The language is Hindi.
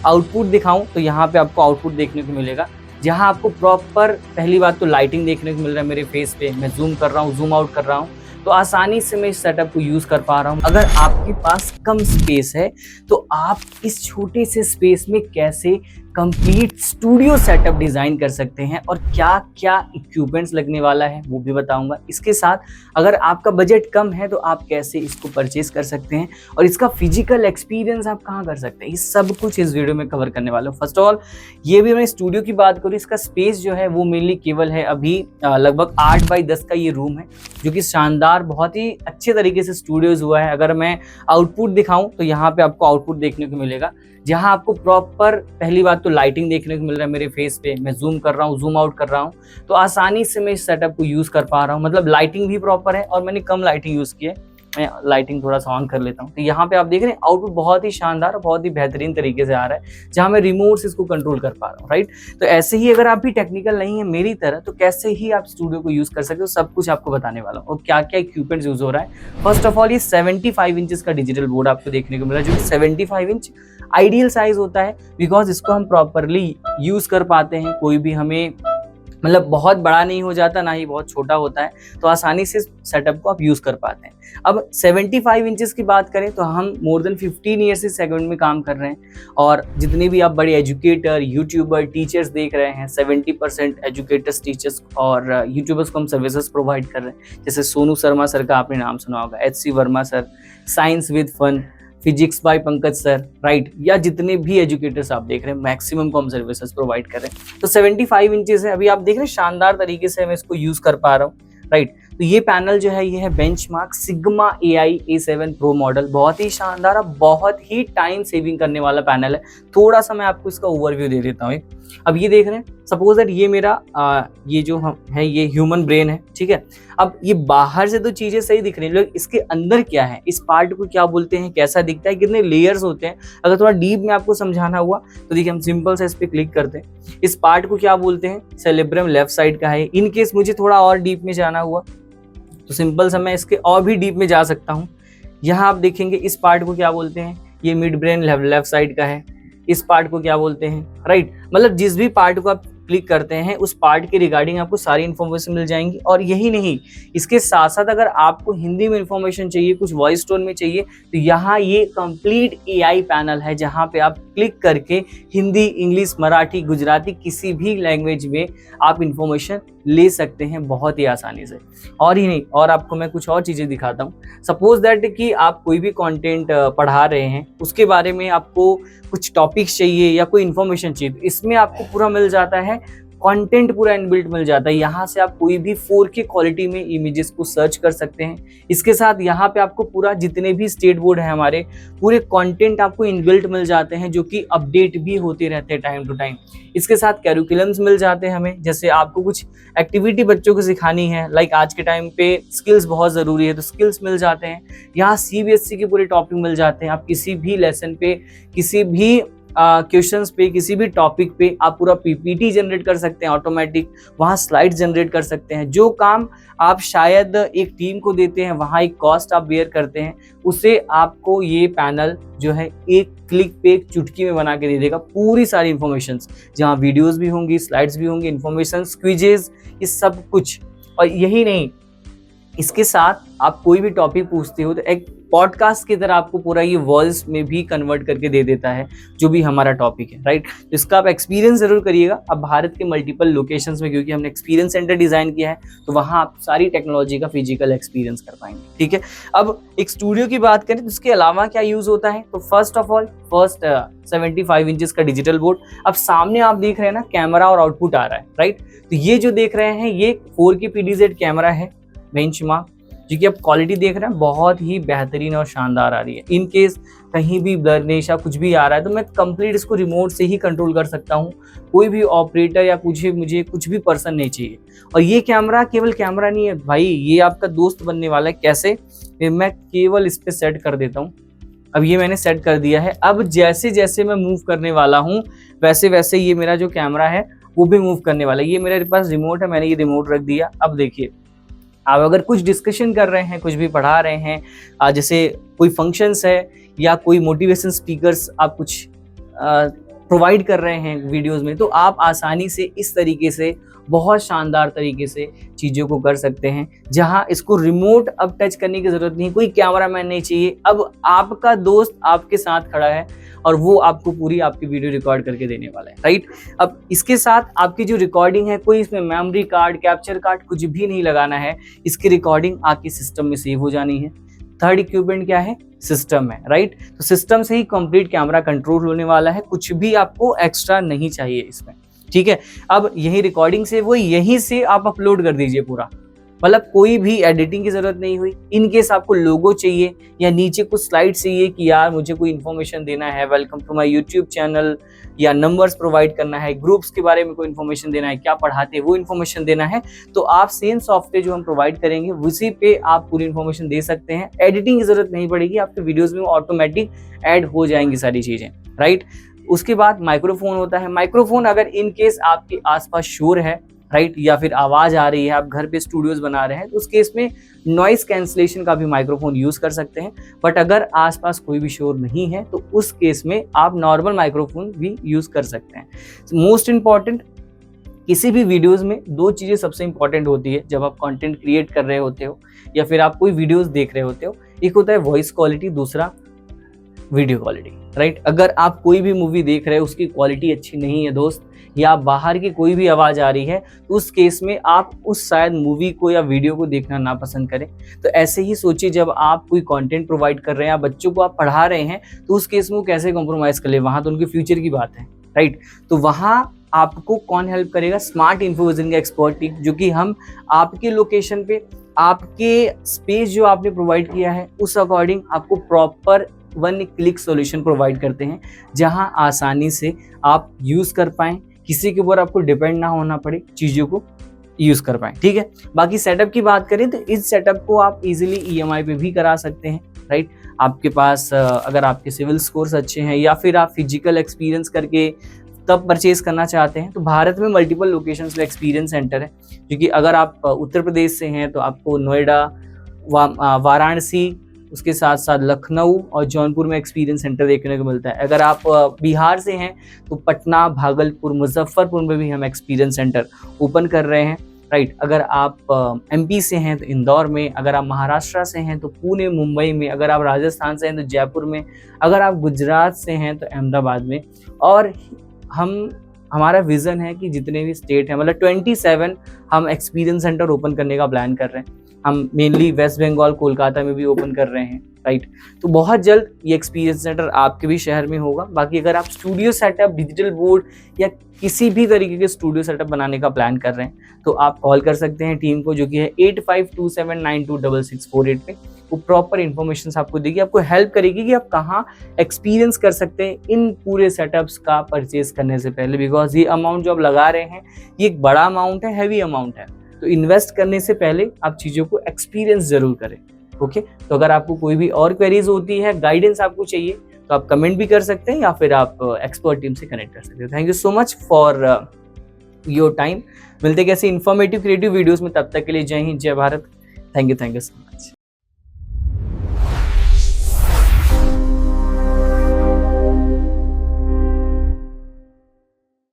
आउटपुट दिखाऊं तो यहाँ पे आपको आउटपुट देखने को मिलेगा, जहाँ आपको प्रॉपर पहली बात तो लाइटिंग देखने को मिल रहा है मेरे फेस पे। मैं जूम कर रहा हूँ, जूम आउट कर रहा हूँ, तो आसानी से मैं इस सेटअप को यूज कर पा रहा हूँ। अगर आपके पास कम स्पेस है तो आप इस छोटे से स्पेस में कैसे कंप्लीट स्टूडियो सेटअप डिजाइन कर सकते हैं और क्या क्या इक्विपमेंट्स लगने वाला है वो भी बताऊंगा। इसके साथ अगर आपका बजट कम है तो आप कैसे इसको परचेज कर सकते हैं और इसका फिजिकल एक्सपीरियंस आप कहाँ कर सकते हैं, ये सब कुछ इस वीडियो में कवर करने वाला हूँ। फर्स्ट ऑफ ऑल ये भी मैं स्टूडियो की बात करूँ, इसका स्पेस जो है वो मेनली केवल है अभी लगभग 8x10 का ये रूम है, जो कि शानदार बहुत ही अच्छे तरीके से स्टूडियोज हुआ है। अगर मैं आउटपुट दिखाऊं तो यहाँ पे आपको आउटपुट देखने को मिलेगा, जहाँ आपको प्रॉपर पहली बात तो लाइटिंग देखने को मिल रहा है मेरे फेस पे। मैं जूम कर रहा हूँ, जूम आउट कर रहा हूँ, तो आसानी से मैं इस सेटअप को यूज कर पा रहा हूँ। मतलब लाइटिंग भी प्रॉपर है और मैंने कम लाइटिंग यूज की है, मैं लाइटिंग थोड़ा सा ऑन कर लेता हूँ। तो यहाँ पे आप देख रहे हैं आउटपुट बहुत ही शानदार, बहुत ही बेहतरीन तरीके से आ रहा है, जहाँ मैं रिमोट से इसको कंट्रोल कर पा रहा हूँ, राइट। तो ऐसे ही अगर आप भी टेक्निकल नहीं है मेरी तरह तो कैसे ही आप स्टूडियो को यूज कर सकते हो, सब कुछ आपको बताने वाला हूँ और क्या क्या इक्विपमेंट यूज हो रहा है। फर्स्ट ऑफ ऑल ये 75 इंचेस का डिजिटल बोर्ड आपको देखने को मिला, जो कि 75 इंच आइडियल साइज होता है, बिकॉज इसको हम प्रॉपरली यूज कर पाते हैं। कोई भी हमें मतलब बहुत बड़ा नहीं हो जाता, ना ही बहुत छोटा होता है, तो आसानी से सेटअप को आप यूज कर पाते हैं। अब 75 इंचेस की बात करें तो हम मोर देन 15 ईयर्स इस सेगमेंट में काम कर रहे हैं, और जितने भी आप बड़े एजुकेटर, यूट्यूबर, टीचर्स देख रहे हैं, 70% एजुकेटर्स, टीचर्स और यूट्यूबर्स को हम सर्विसेज प्रोवाइड कर रहे हैं। जैसे सोनू शर्मा सर का आपने नाम सुना होगा, HC Verma sir, science with fun, physics by Pankaj sir, right, या जितने भी एजुकेटर्स आप देख रहे हैं मैक्सिमम को हम सर्विसेज प्रोवाइड कर रहे हैं। तो 75 इंचेस है, अभी आप देख रहे हैं शानदार तरीके से मैं इसको यूज कर पा रहा हूँ, राइट। तो ये पैनल जो है ये है benchmark sigma AI A7 Pro model, बहुत ही शानदार और बहुत ही टाइम सेविंग करने वाला पैनल है। थोड़ा सा मैं आपको इसका ओवरव्यू दे देता हूँ। अब ये देख रहे हैं, सपोज दैट ये मेरा ये जो है ये ह्यूमन ब्रेन है, ठीक है। अब ये बाहर से तो चीजें सही दिख रही है, लेकिन इसके अंदर क्या है, इस पार्ट को क्या बोलते हैं, कैसा दिखता है, कितने लेयर्स होते हैं, अगर थोड़ा डीप में आपको समझाना हुआ तो देखिए हम सिंपल से इस पे क्लिक करते हैं। इस पार्ट को क्या बोलते हैं, सेरेब्रम लेफ्ट साइड का है। इन केस मुझे थोड़ा और डीप में जाना हुआ तो सिंपल सा मैं इसके और भी डीप में जा सकता हूँ। यहाँ आप देखेंगे इस पार्ट को क्या बोलते हैं, ये मिड ब्रेन लेफ्ट साइड का है। इस पार्ट को क्या बोलते हैं, राइट। मतलब जिस भी पार्ट को आप क्लिक करते हैं उस पार्ट के रिगार्डिंग आपको सारी इन्फॉर्मेशन मिल जाएंगी। और यही नहीं, इसके साथ साथ अगर आपको हिंदी में इन्फॉर्मेशन चाहिए, कुछ वॉइस टोन में चाहिए, तो यहाँ ये कंप्लीट AI पैनल है, जहाँ पे आप क्लिक करके हिंदी, इंग्लिश, मराठी, गुजराती किसी भी लैंग्वेज में आप इन्फॉर्मेशन ले सकते हैं बहुत ही आसानी से। और ही नहीं, और आपको मैं कुछ और चीज़ें दिखाता हूँ। सपोज दैट कि आप कोई भी कंटेंट पढ़ा रहे हैं, उसके बारे में आपको कुछ टॉपिक्स चाहिए या कोई इन्फॉर्मेशन चाहिए, तो इसमें आपको पूरा मिल जाता है, कंटेंट पूरा इनबिल्ट मिल जाता है। यहाँ से आप कोई भी 4K क्वालिटी में इमेजेस को सर्च कर सकते हैं। इसके साथ यहाँ पे आपको पूरा जितने भी स्टेट बोर्ड है हमारे, पूरे कंटेंट आपको इनबिल्ट मिल जाते हैं, जो कि अपडेट भी होते रहते हैं टाइम टू टाइम। इसके साथ कैरिकुलम्स मिल जाते हैं हमें, जैसे आपको कुछ एक्टिविटी बच्चों को सिखानी है, लाइक आज के टाइम पे स्किल्स बहुत ज़रूरी है, तो स्किल्स मिल जाते हैं। यहाँ CBSE के पूरे टॉपिक मिल जाते हैं। आप किसी भी लेसन पे, किसी भी क्वेश्चंस पे, किसी भी टॉपिक पे आप पूरा PPT जनरेट कर सकते हैं ऑटोमेटिक, वहाँ स्लाइड जनरेट कर सकते हैं। जो काम आप शायद एक टीम को देते हैं, वहाँ एक कॉस्ट आप बेयर करते हैं, उसे आपको ये पैनल जो है एक क्लिक पे, एक चुटकी में बना के दे देगा पूरी सारी इन्फॉर्मेशन, जहाँ वीडियोस भी होंगी, स्लाइड्स भी होंगी, इन्फॉर्मेशन, क्विजेज, ये सब कुछ। और यही नहीं, इसके साथ आप कोई भी टॉपिक पूछते हो तो एक पॉडकास्ट की तरह आपको पूरा ये वॉइस में भी कन्वर्ट करके दे देता है जो भी हमारा टॉपिक है, राइट। तो इसका आप एक्सपीरियंस जरूर करिएगा। अब भारत के मल्टीपल लोकेशंस में, क्योंकि हमने एक्सपीरियंस सेंटर डिजाइन किया है, तो वहाँ आप सारी टेक्नोलॉजी का फिजिकल एक्सपीरियंस कर पाएंगे, ठीक है। अब एक स्टूडियो की बात करें तो इसके अलावा क्या यूज होता है, तो फर्स्ट ऑफ ऑल 75 इंचेस का डिजिटल बोर्ड। अब सामने आप देख रहे हैं ना, कैमरा और आउटपुट आ रहा है, राइट। तो ये जो देख रहे हैं ये 4K PDZ कैमरा है, बेंचमार्क, जो कि आप क्वालिटी देख रहे हैं बहुत ही बेहतरीन और शानदार आ रही है। इन केस कहीं भी ब्लरनेस या कुछ भी आ रहा है तो मैं कंप्लीट इसको रिमोट से ही कंट्रोल कर सकता हूँ। कोई भी ऑपरेटर या मुझे कुछ भी पर्सन नहीं चाहिए। और ये कैमरा केवल कैमरा नहीं है भाई, ये आपका दोस्त बनने वाला है। कैसे, मैं केवल इस पे सेट कर देता हूँ। अब ये मैंने सेट कर दिया है। अब जैसे जैसे मैं मूव करने वाला हूँ वैसे वैसे ये मेरा जो कैमरा है वो भी मूव करने वाला है। ये मेरे पास रिमोट है, मैंने ये रिमोट रख दिया। अब देखिए, आप अगर कुछ डिस्कशन कर रहे हैं, कुछ भी पढ़ा रहे हैं, जैसे कोई फंक्शंस है या कोई मोटिवेशन स्पीकर्स आप कुछ प्रोवाइड कर रहे हैं वीडियोस में, तो आप आसानी से इस तरीके से बहुत शानदार तरीके से चीज़ों को कर सकते हैं, जहां इसको रिमोट अब टच करने की ज़रूरत नहीं, कोई कैमरामैन नहीं चाहिए। अब आपका दोस्त आपके साथ खड़ा है और वो आपको पूरी आपकी वीडियो रिकॉर्ड करके देने वाला है, राइट। अब इसके साथ आपकी जो रिकॉर्डिंग है, कोई इसमें मेमोरी कार्ड, कैप्चर कार्ड कुछ भी नहीं लगाना है। इसकी रिकॉर्डिंग आपके सिस्टम में सेव हो जानी है। थर्ड इक्विपमेंट क्या है? सिस्टम है, राइट। तो सिस्टम से ही कंप्लीट कैमरा कंट्रोल होने वाला है, कुछ भी आपको एक्स्ट्रा नहीं चाहिए इसमें, ठीक है। अब यही रिकॉर्डिंग से वो यहीं से आप अपलोड कर दीजिए पूरा, मतलब कोई भी एडिटिंग की जरूरत नहीं हुई। इन केस आपको लोगो चाहिए या नीचे कुछ स्लाइड चाहिए कि यार मुझे कोई इन्फॉर्मेशन देना है, welcome to my YouTube channel, या नंबर्स प्रोवाइड करना है, ग्रुप्स के बारे में कोई इन्फॉर्मेशन देना है, क्या पढ़ाते हैं वो इन्फॉर्मेशन देना है, तो आप सेम सॉफ्टवेयर जो हम प्रोवाइड करेंगे उसी पे आप पूरी इन्फॉर्मेशन दे सकते हैं। एडिटिंग की जरूरत नहीं पड़ेगी, आपके वीडियोज में ऑटोमेटिक ऐड हो जाएंगी सारी चीजें, राइट। उसके बाद माइक्रोफोन होता है। माइक्रोफोन अगर इन केस आपके आसपास शोर है, राइट, या फिर आवाज आ रही है, आप घर पे स्टूडियोज बना रहे हैं, तो उस केस में नॉइस कैंसलेशन का भी माइक्रोफोन यूज कर सकते हैं। बट अगर आसपास कोई भी शोर नहीं है तो उस केस में आप नॉर्मल माइक्रोफोन भी यूज कर सकते हैं। मोस्ट इंपॉर्टेंट, किसी भी वीडियोस में दो चीजें सबसे इंपॉर्टेंट होती है जब आप कंटेंट क्रिएट कर रहे होते हो या फिर आप कोई वीडियोस देख रहे होते हो। एक होता है वॉइस क्वालिटी, दूसरा वीडियो क्वालिटी, राइट। अगर आप कोई भी मूवी देख रहे हो, उसकी क्वालिटी अच्छी नहीं है दोस्त, या बाहर की कोई भी आवाज आ रही है, तो उस केस में आप उस शायद मूवी को या वीडियो को देखना ना पसंद करें। तो ऐसे ही सोचिए, जब आप कोई कंटेंट प्रोवाइड कर रहे हैं, आप बच्चों को आप पढ़ा रहे हैं, तो उस केस में वो कैसे कॉम्प्रोमाइज कर ले, वहां तो उनके फ्यूचर की बात है, राइट। तो वहां आपको कौन हेल्प करेगा? स्मार्ट इन्फोविजन का एक्सपर्ट टीम, जो कि हम आपके लोकेशन पे, आपके स्पेस जो आपने प्रोवाइड किया है उस अकॉर्डिंग आपको प्रॉपर 1 क्लिक सॉल्यूशन प्रोवाइड करते हैं, जहां आसानी से आप यूज कर पाएं, किसी के ऊपर आपको डिपेंड ना होना पड़े, चीजों को यूज कर पाएं, ठीक है। बाकी सेटअप की बात करें तो इस सेटअप को आप इजीली ईएमआई पे भी करा सकते हैं, राइट। आपके पास अगर आपके सिविल स्कोर्स अच्छे हैं या फिर आप फिजिकल एक्सपीरियंस करके तब परचेज करना चाहते हैं, तो भारत में मल्टीपल लोकेशंस पे एक्सपीरियंस सेंटर है। क्योंकि अगर आप उत्तर प्रदेश से हैं तो आपको नोएडा, वाराणसी, उसके साथ साथ लखनऊ और जौनपुर में एक्सपीरियंस सेंटर देखने को मिलता है। अगर आप बिहार से हैं तो पटना, भागलपुर, मुजफ्फरपुर में भी हम एक्सपीरियंस सेंटर ओपन कर रहे हैं, राइट। अगर आप एमपी से हैं तो इंदौर में, अगर आप महाराष्ट्र से हैं तो पुणे, मुंबई में, अगर आप राजस्थान से हैं तो जयपुर में, अगर आप गुजरात से हैं तो अहमदाबाद में। और हमारा विजन है कि जितने भी स्टेट हैं, मतलब 27 हम एक्सपीरियंस सेंटर ओपन करने का प्लान कर रहे हैं। हम मेनली वेस्ट बंगाल, कोलकाता में भी ओपन कर रहे हैं, राइट। तो बहुत जल्द ये एक्सपीरियंस सेंटर आपके भी शहर में होगा। बाकी अगर आप स्टूडियो सेटअप, डिजिटल बोर्ड या किसी भी तरीके के स्टूडियो सेटअप बनाने का प्लान कर रहे हैं, तो आप कॉल कर सकते हैं टीम को, जो कि है 8527926648 पे। वो प्रॉपर इन्फॉर्मेशन आपको देगी, आपको हेल्प करेगी कि आप कहाँ एक्सपीरियंस कर सकते हैं इन पूरे सेटअप्स का परचेज करने से पहले। बिकॉज ये अमाउंट जो आप लगा रहे हैं, ये एक बड़ा अमाउंट है, हैवी अमाउंट है। तो इन्वेस्ट करने से पहले आप चीज़ों को एक्सपीरियंस जरूर करें, ओके। तो अगर आपको कोई भी और क्वेरीज होती है, गाइडेंस आपको चाहिए, तो आप कमेंट भी कर सकते हैं या फिर आप एक्सपर्ट टीम से कनेक्ट कर सकते हैं। Thank you so much for your time. मिलते कैसे इन्फॉर्मेटिव क्रिएटिव वीडियोस में, तब तक के लिए जय हिंद, जय Bharat. Thank you so much.